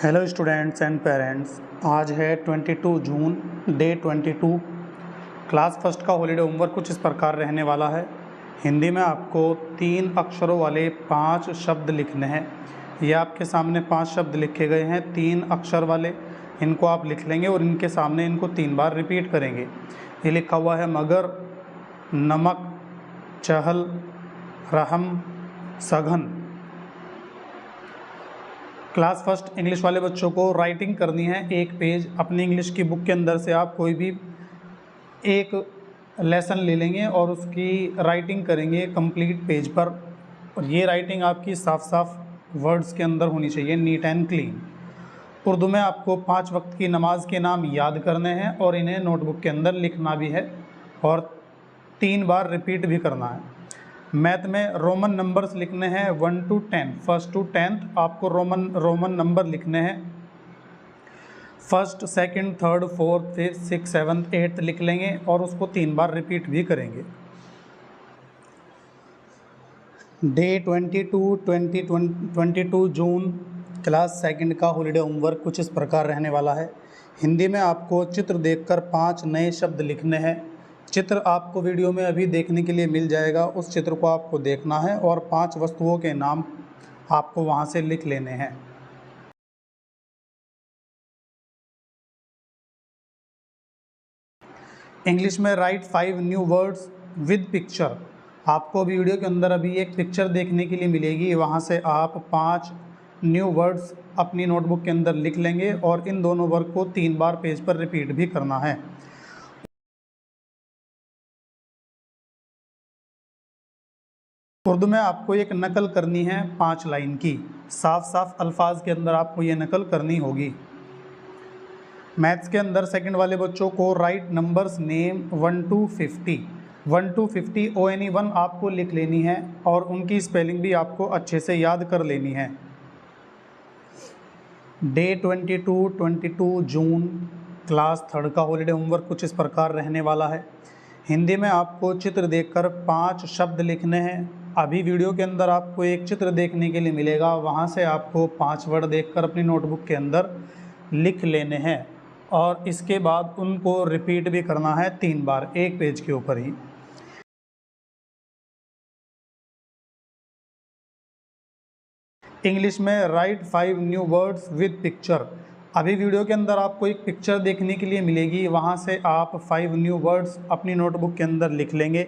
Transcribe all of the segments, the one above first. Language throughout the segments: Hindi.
हेलो स्टूडेंट्स एंड पेरेंट्स, आज है 22 जून, डे 22। क्लास फर्स्ट का हॉलीडे होमवर्क कुछ इस प्रकार रहने वाला है। हिंदी में आपको 3 अक्षरों वाले 5 शब्द लिखने हैं। ये आपके सामने 5 शब्द लिखे गए हैं 3 अक्षर वाले। इनको आप लिख लेंगे और इनके सामने इनको 3 बार रिपीट करेंगे। ये लिखा हुआ है मगर, नमक, चहल, रहम, सघन। क्लास फर्स्ट इंग्लिश वाले बच्चों को राइटिंग करनी है। एक पेज अपनी इंग्लिश की बुक के अंदर से आप कोई भी एक लेसन ले लेंगे और उसकी राइटिंग करेंगे कंप्लीट पेज पर। और ये राइटिंग आपकी साफ साफ वर्ड्स के अंदर होनी चाहिए, नीट एंड क्लीन। उर्दू में आपको 5 वक्त की नमाज के नाम याद करने हैं और इन्हें नोटबुक के अंदर लिखना भी है और 3 बार रिपीट भी करना है। मैथ में रोमन नंबर्स लिखने हैं 1 to 10, फर्स्ट टू 10th आपको रोमन नंबर लिखने हैं। First, second, third, fourth, fifth, six, seventh, eighth लिख लेंगे और उसको 3 बार रिपीट भी करेंगे। डे 22 जून क्लास सेकंड का हॉलीडे होमवर्क कुछ इस प्रकार रहने वाला है। हिंदी में आपको चित्र देखकर 5 नए शब्द लिखने हैं। चित्र आपको वीडियो में अभी देखने के लिए मिल जाएगा। उस चित्र को आपको देखना है और 5 वस्तुओं के नाम आपको वहां से लिख लेने हैं। इंग्लिश में right 5 new words with picture. आपको वीडियो के अंदर अभी एक पिक्चर देखने के लिए मिलेगी, वहां से आप 5 न्यू वर्ड्स अपनी नोटबुक के अंदर लिख लेंगे और इन दोनों वर्ड को 3 बार पेज पर रिपीट भी करना है। उर्दू में आपको एक नकल करनी है 5 लाइन की। साफ साफ अल्फाज के अंदर आपको ये नकल करनी होगी। मैथ्स के अंदर सेकंड वाले बच्चों को right numbers name 1 to 50। 1 to 50 ONE1 आपको लिख लेनी है और उनकी स्पेलिंग भी आपको अच्छे से याद कर लेनी है। डे 22 जून क्लास थर्ड का हॉलीडे होमवर्क कुछ इस प्रकार रहने वाला है। हिंदी में आपको चित्र देखकर 5 शब्द लिखने हैं। अभी वीडियो के अंदर आपको एक चित्र देखने के लिए मिलेगा, वहां से आपको 5 वर्ड देखकर अपनी नोटबुक के अंदर लिख लेने हैं और इसके बाद उनको रिपीट भी करना है 3 बार एक पेज के ऊपर ही। इंग्लिश में right 5 new words with picture. अभी वीडियो के अंदर आपको एक पिक्चर देखने के लिए मिलेगी, वहां से आप 5 न्यू वर्ड्स अपनी नोटबुक के अंदर लिख लेंगे,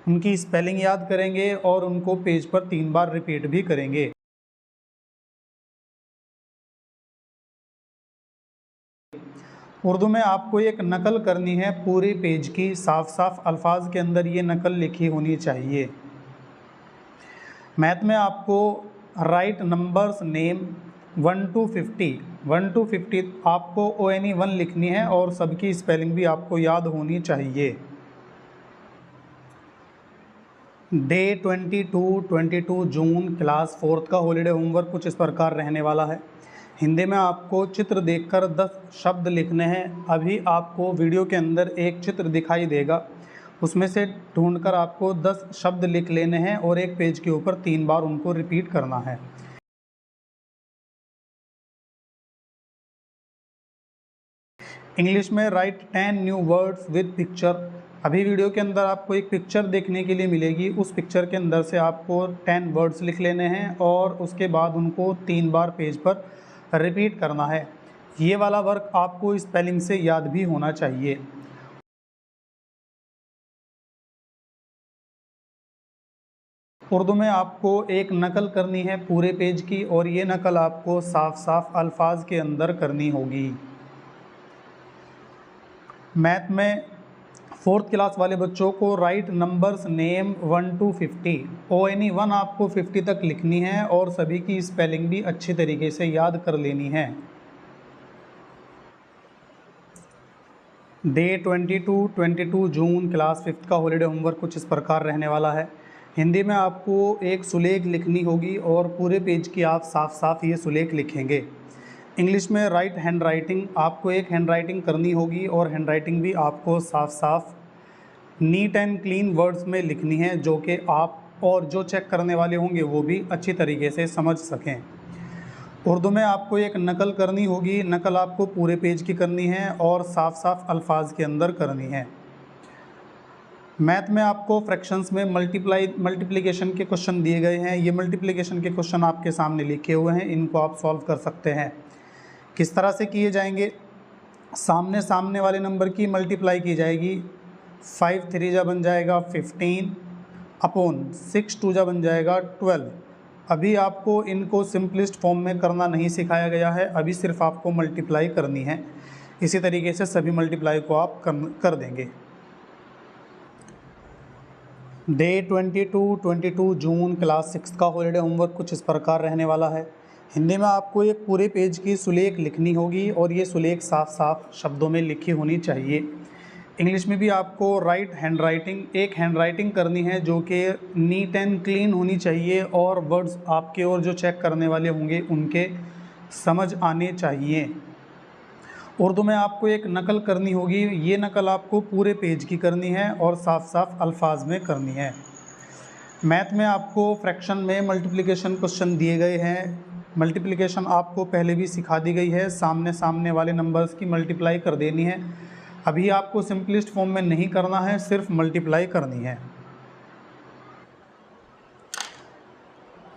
उनकी स्पेलिंग याद करेंगे और उनको पेज पर 3 बार रिपीट भी करेंगे। उर्दू में आपको एक नकल करनी है पूरे पेज की। साफ साफ अल्फाज के अंदर ये नकल लिखी होनी चाहिए। मैथ में आपको right numbers name 1 to 50। 1 to 50 आपको ONE1 लिखनी है और सबकी स्पेलिंग भी आपको याद होनी चाहिए। डे 22 जून क्लास फोर्थ का हॉलीडे होमवर्क कुछ इस प्रकार रहने वाला है। हिंदी में आपको चित्र देखकर 10 शब्द लिखने हैं। अभी आपको वीडियो के अंदर एक चित्र दिखाई देगा, उसमें से ढूंढकर आपको 10 शब्द लिख लेने हैं और एक पेज के ऊपर 3 बार उनको रिपीट करना है। इंग्लिश में right 10 new words with picture. अभी वीडियो के अंदर आपको एक पिक्चर देखने के लिए मिलेगी, उस पिक्चर के अंदर से आपको 10 वर्ड्स लिख लेने हैं और उसके बाद उनको 3 बार पेज पर रिपीट करना है। ये वाला वर्क आपको स्पेलिंग से याद भी होना चाहिए। उर्दू में आपको एक नकल करनी है पूरे पेज की और ये नकल आपको साफ साफ अल्फाज के अंदर करनी होगी। मैथ में फोर्थ क्लास वाले बच्चों को right numbers name 1 to 50। ONE1 आपको 50 तक लिखनी है और सभी की स्पेलिंग भी अच्छी तरीके से याद कर लेनी है। डे 22 जून क्लास फिफ्थ का हॉलीडे होमवर्क कुछ इस प्रकार रहने वाला है। हिंदी में आपको एक सुलेख लिखनी होगी और पूरे पेज की आप साफ साफ ये सुलेख लिखेंगे। इंग्लिश में राइट हैंड राइटिंग, आपको एक हैंड राइटिंग करनी होगी और हैंड राइटिंग भी आपको साफ साफ नीट एंड क्लीन वर्ड्स में लिखनी है, जो कि आप और जो चेक करने वाले होंगे वो भी अच्छी तरीके से समझ सकें। उर्दू में आपको एक नकल करनी होगी, नकल आपको पूरे पेज की करनी है और साफ साफ अल्फाज के अंदर करनी है। मैथ में आपको फ्रैक्शंस में मल्टीप्लिकेशन के क्वेश्चन दिए गए हैं। ये मल्टीप्लिकेशन के क्वेश्चन आपके सामने लिखे हुए हैं, इनको आप सॉल्व कर सकते हैं। किस तरह से किए जाएंगे? सामने वाले नंबर की मल्टीप्लाई की जाएगी। 5 3 जा बन जाएगा 15 अपॉन 6 2 जा बन जाएगा 12। अभी आपको इनको सिंपलेस्ट फॉर्म में करना नहीं सिखाया गया है, अभी सिर्फ आपको मल्टीप्लाई करनी है। इसी तरीके से सभी मल्टीप्लाई को आप कर देंगे। डे 22 जून क्लास 6 का हॉलीडे होमवर्क कुछ इस प्रकार रहने वाला है। हिंदी में आपको एक पूरे पेज की सुलेख लिखनी होगी और ये सुलेख साफ साफ शब्दों में लिखी होनी चाहिए। इंग्लिश में भी आपको एक हैंड राइटिंग करनी है जो कि नीट एंड क्लीन होनी चाहिए और वर्ड्स आपके और जो चेक करने वाले होंगे उनके समझ आने चाहिए। उर्दू में आपको एक नकल करनी होगी, ये नकल आपको पूरे पेज की करनी है और साफ साफ अल्फाज में करनी है। मैथ में आपको फ्रैक्शन में मल्टीप्लिकेशन क्वेश्चन दिए गए हैं। मल्टीप्लिकेशन आपको पहले भी सिखा दी गई है, सामने वाले नंबर्स की मल्टीप्लाई कर देनी है। अभी आपको सिंपलिस्ट फॉर्म में नहीं करना है, सिर्फ मल्टीप्लाई करनी है।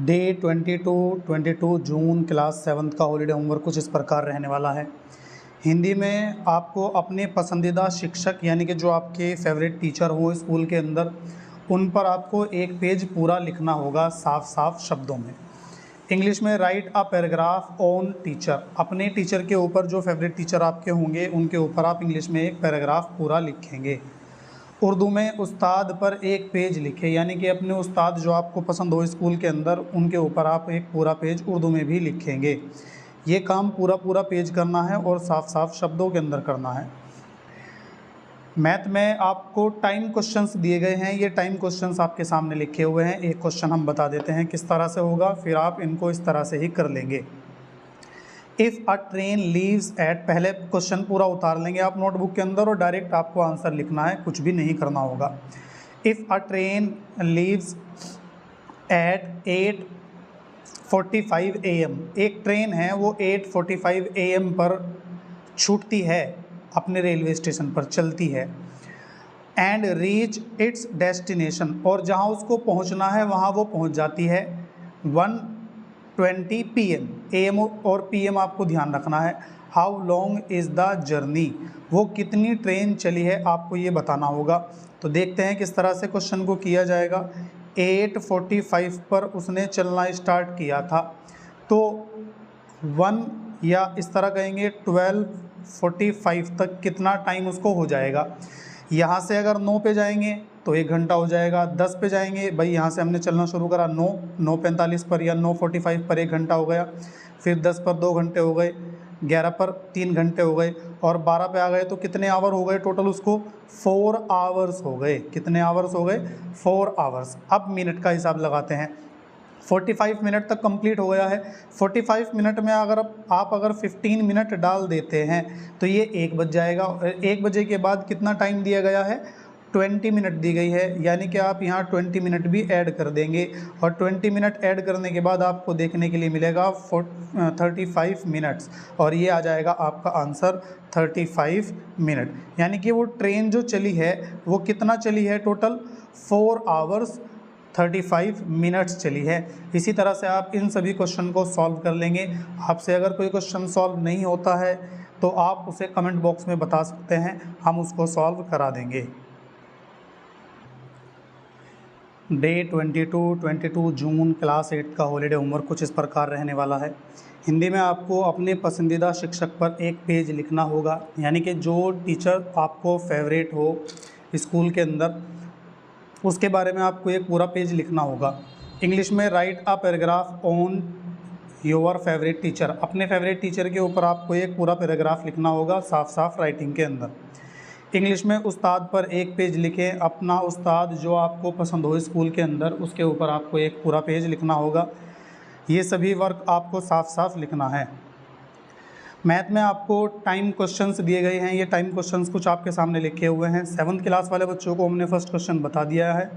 डे 22 जून क्लास 7 का हॉलीडे होमवर्क कुछ इस प्रकार रहने वाला है। हिंदी में आपको अपने पसंदीदा शिक्षक यानी कि जो आपके फेवरेट टीचर हो स्कूल के अंदर, उन पर आपको एक पेज पूरा लिखना होगा साफ साफ शब्दों में। इंग्लिश में right a paragraph on teacher, अपने टीचर के ऊपर जो फेवरेट टीचर आपके होंगे उनके ऊपर आप इंग्लिश में एक पैराग्राफ पूरा लिखेंगे। उर्दू में उस्ताद पर एक पेज लिखें, यानी कि अपने उस्ताद जो आपको पसंद हो स्कूल के अंदर उनके ऊपर आप एक पूरा पेज उर्दू में भी लिखेंगे। ये काम पूरा पेज करना है और साफ साफ शब्दों के अंदर करना है। मैथ में आपको टाइम क्वेश्चंस दिए गए हैं, ये टाइम क्वेश्चंस आपके सामने लिखे हुए हैं। एक क्वेश्चन हम बता देते हैं किस तरह से होगा, फिर आप इनको इस तरह से ही कर लेंगे। If a train leaves eight, पहले क्वेश्चन पूरा उतार लेंगे आप नोटबुक के अंदर और डायरेक्ट आपको आंसर लिखना है, कुछ भी नहीं करना होगा। If a train leaves eight 8:45 AM, एक ट्रेन है वो 8:45 AM पर छूटती है, अपने रेलवे स्टेशन पर चलती है। एंड रीच इट्स डेस्टिनेशन, और जहाँ उसको पहुँचना है वहाँ वो पहुँच जाती है 1:20 PM। AM और PM आपको ध्यान रखना है। How long is the journey, वो कितनी ट्रेन चली है आपको ये बताना होगा। तो देखते हैं किस तरह से क्वेश्चन को किया जाएगा। 8:45 पर उसने चलना स्टार्ट किया था, तो 1 या इस तरह कहेंगे 12:45 तक कितना टाइम उसको हो जाएगा। यहाँ से अगर 9 पे जाएंगे तो 1 घंटा हो जाएगा। 10 पे जाएंगे, भाई यहाँ से हमने चलना शुरू करा 9:45 पर या 9:45 पर 1 घंटा हो गया। फिर 10 पर 2 घंटे हो गए, 11 पर 3 घंटे हो गए और 12 पे आ गए तो कितने आवर हो गए टोटल उसको? 4 आवर्स हो गए। कितने आवर्स हो गए? 4 आवर्स। अब मिनट का हिसाब लगाते हैं। 45 मिनट तक कंप्लीट हो गया है। 45 मिनट में आप अगर 15 मिनट डाल देते हैं तो ये 1 बज जाएगा। 1 बजे के बाद कितना टाइम दिया गया है? 20 मिनट दी गई है, यानी कि आप यहाँ 20 मिनट भी ऐड कर देंगे और 20 मिनट ऐड करने के बाद आपको देखने के लिए मिलेगा 35 मिनट्स और ये आ जाएगा आपका आंसर 35 मिनट। यानी कि वो ट्रेन जो चली है वो कितना चली है टोटल? 4 आवर्स 35 मिनट्स चली है। इसी तरह से आप इन सभी क्वेश्चन को सॉल्व कर लेंगे। आपसे अगर कोई क्वेश्चन सॉल्व नहीं होता है तो आप उसे कमेंट बॉक्स में बता सकते हैं, हम उसको सॉल्व करा देंगे। डे 22 जून क्लास 8 का हॉलीडे होमवर्क कुछ इस प्रकार रहने वाला है। हिंदी में आपको अपने पसंदीदा शिक्षक पर एक पेज लिखना होगा, यानी कि जो टीचर आपको फेवरेट हो स्कूल के अंदर उसके बारे में आपको एक पूरा पेज लिखना होगा। इंग्लिश में right a paragraph on your favourite teacher, अपने फेवरेट टीचर के ऊपर आपको एक पूरा पैराग्राफ लिखना होगा साफ साफ राइटिंग के अंदर। इंग्लिश में उस्ताद पर एक पेज लिखें, अपना उस्ताद जो आपको पसंद हो स्कूल के अंदर उसके ऊपर आपको एक पूरा पेज लिखना होगा। ये सभी वर्क आपको साफ साफ लिखना है। मैथ में आपको टाइम क्वेश्चंस दिए गए हैं, ये टाइम क्वेश्चंस कुछ आपके सामने लिखे हुए हैं। 7th क्लास वाले बच्चों को हमने फर्स्ट क्वेश्चन बता दिया है।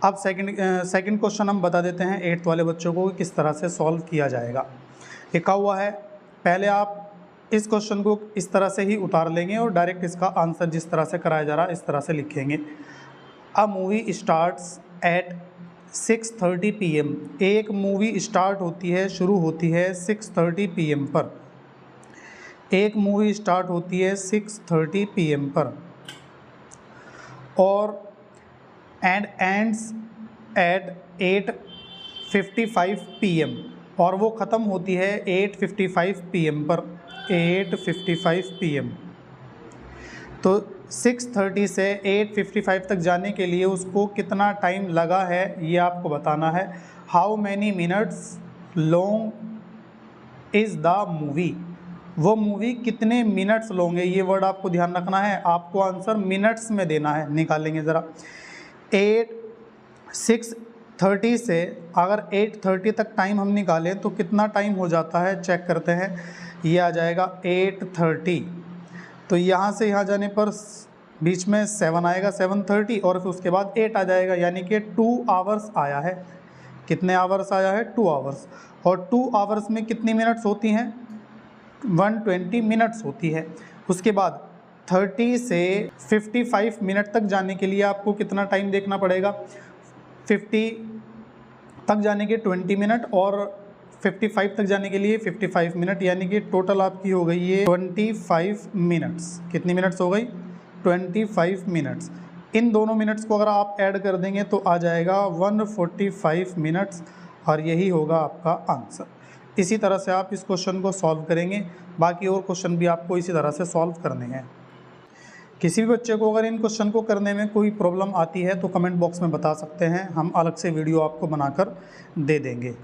अब सेकंड क्वेश्चन हम बता देते हैं 8th वाले बच्चों को किस तरह से सॉल्व किया जाएगा। लिखा हुआ है। पहले आप इस क्वेश्चन को इस तरह से ही उतार लेंगे और डायरेक्ट इसका आंसर जिस तरह से कराया जा रहा है इस तरह से लिखेंगे। A movie starts at 6:30 PM। एक मूवी स्टार्ट होती है, शुरू होती है 6:30 PM पर। एक मूवी स्टार्ट होती है 6:30 PM पर और एंड एंड्स एट 8:55 PM और वो ख़त्म होती है 8:55 PM पर। 8:55 PM। तो 6:30 से 8:55 तक जाने के लिए उसको कितना टाइम लगा है ये आपको बताना है। How many minutes long is the movie. वो मूवी कितने मिनट्स लॉन्ग है, ये वर्ड आपको ध्यान रखना है। आपको आंसर मिनट्स में देना है। निकालेंगे ज़रा। 6:30 से अगर 8:30 तक टाइम हम निकालें तो कितना टाइम हो जाता है चेक करते हैं। ये आ जाएगा 8:30। तो यहाँ से यहाँ जाने पर बीच में 7 आएगा 7:30 और फिर उसके बाद 8 आ जाएगा, यानी कि 2 आवर्स आया है। कितने आवर्स आया है? 2 आवर्स। और 2 आवर्स में कितनी मिनट्स होती हैं? 120 मिनट्स होती है। उसके बाद 30 से 55 मिनट तक जाने के लिए आपको कितना टाइम देखना पड़ेगा? 50 तक जाने के 20 मिनट और 55 तक जाने के लिए 55 मिनट, यानी कि टोटल आपकी हो गई ये 25 मिनट्स। कितनी मिनट्स हो गई? 25 मिनट्स। इन दोनों मिनट्स को अगर आप ऐड कर देंगे तो आ जाएगा 145 मिनट्स और यही होगा आपका आंसर। इसी तरह से आप इस क्वेश्चन को सॉल्व करेंगे। बाकी और क्वेश्चन भी आपको इसी तरह से सॉल्व करने हैं। किसी भी बच्चे को अगर इन क्वेश्चन को करने में कोई प्रॉब्लम आती है तो कमेंट बॉक्स में बता सकते हैं, हम अलग से वीडियो आपको बनाकर दे देंगे।